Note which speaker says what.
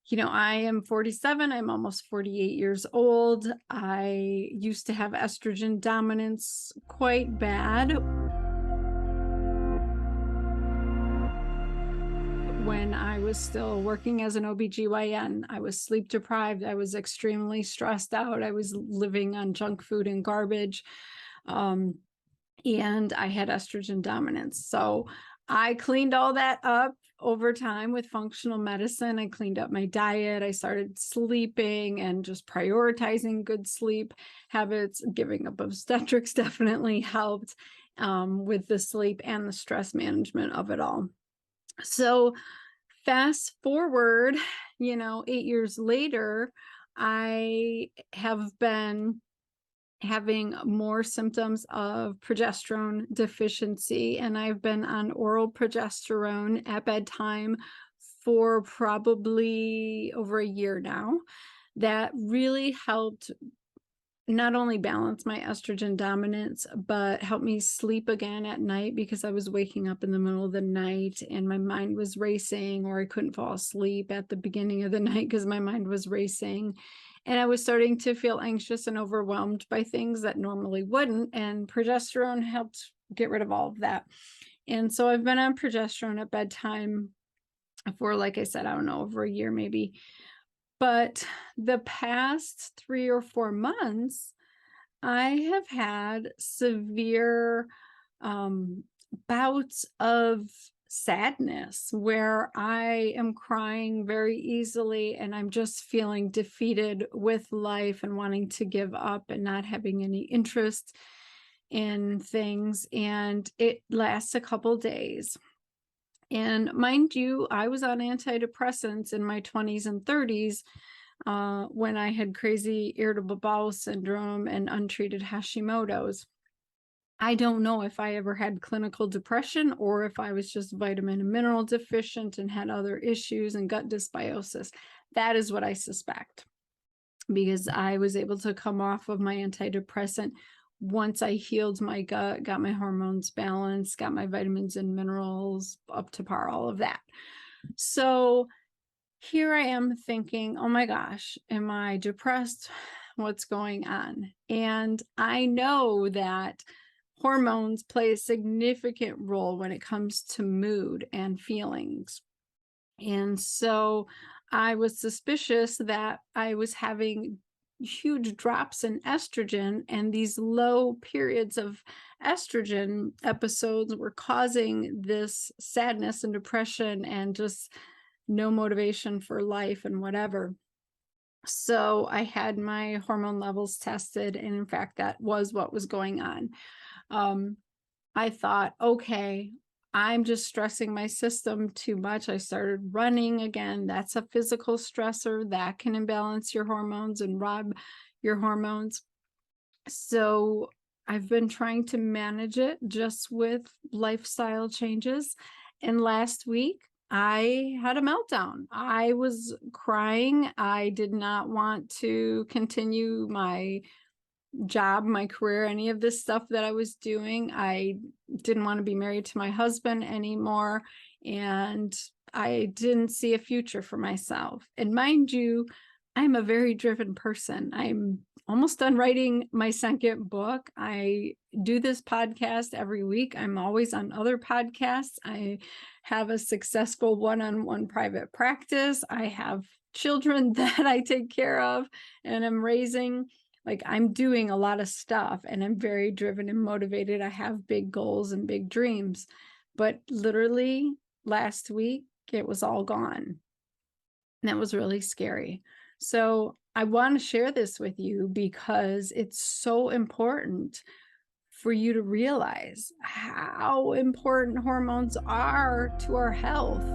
Speaker 1: I am 47. I'm almost 48 years old. I used to have estrogen dominance quite bad when I was still working as an OBGYN. I was sleep deprived. I was extremely stressed out. I was living on junk food and garbage. And I had estrogen dominance. So I cleaned all that up over time with functional medicine. I cleaned up my diet. I started sleeping and just prioritizing good sleep habits. Giving up obstetrics definitely helped with the sleep and the stress management of it all. So fast forward, 8 years later, I have been having more symptoms of progesterone deficiency, and I've been on oral progesterone at bedtime for probably over a year now. That really helped not only balance my estrogen dominance, but help me sleep again at night, because I was waking up in the middle of the night and my mind was racing, or I couldn't fall asleep at the beginning of the night because my mind was racing. And I was starting to feel anxious and overwhelmed by things that normally wouldn't. And progesterone helped get rid of all of that. And so I've been on progesterone at bedtime for, like I said, I don't know, over a year maybe. But the past 3 or 4 months, I have had severe bouts of sadness where I am crying very easily, and I'm just feeling defeated with life and wanting to give up and not having any interest in things. And it lasts a couple days. And mind you, I was on antidepressants in my 20s and 30s when I had crazy irritable bowel syndrome and untreated Hashimoto's. I don't know if I ever had clinical depression or if I was just vitamin and mineral deficient and had other issues and gut dysbiosis. That is what I suspect, because I was able to come off of my antidepressant once I healed my gut, got my hormones balanced, got my vitamins and minerals up to par, all of that. So here I am thinking, oh my gosh, am I depressed? What's going on? And I know that hormones play a significant role when it comes to mood and feelings. And so I was suspicious that I was having huge drops in estrogen, and these low periods of estrogen episodes were causing this sadness and depression and just no motivation for life and whatever. So I had my hormone levels tested, and in fact, that was what was going on. I thought, okay, I'm just stressing my system too much. I started running again. That's a physical stressor that can imbalance your hormones and rob your hormones. So I've been trying to manage it just with lifestyle changes. And last week, I had a meltdown. I was crying. I did not want to continue my job, my career, any of this stuff that I was doing. I didn't want to be married to my husband anymore, and I didn't see a future for myself. And mind you, I'm a very driven person. I'm almost done writing my second book. I do this podcast every week. I'm always on other podcasts. I have a successful one-on-one private practice. I have children that I take care of and I'm raising. Like, I'm doing a lot of stuff and I'm very driven and motivated. I have big goals and big dreams, but literally last week, it was all gone. And that was really scary. So I want to share this with you because it's so important for you to realize how important hormones are to our health.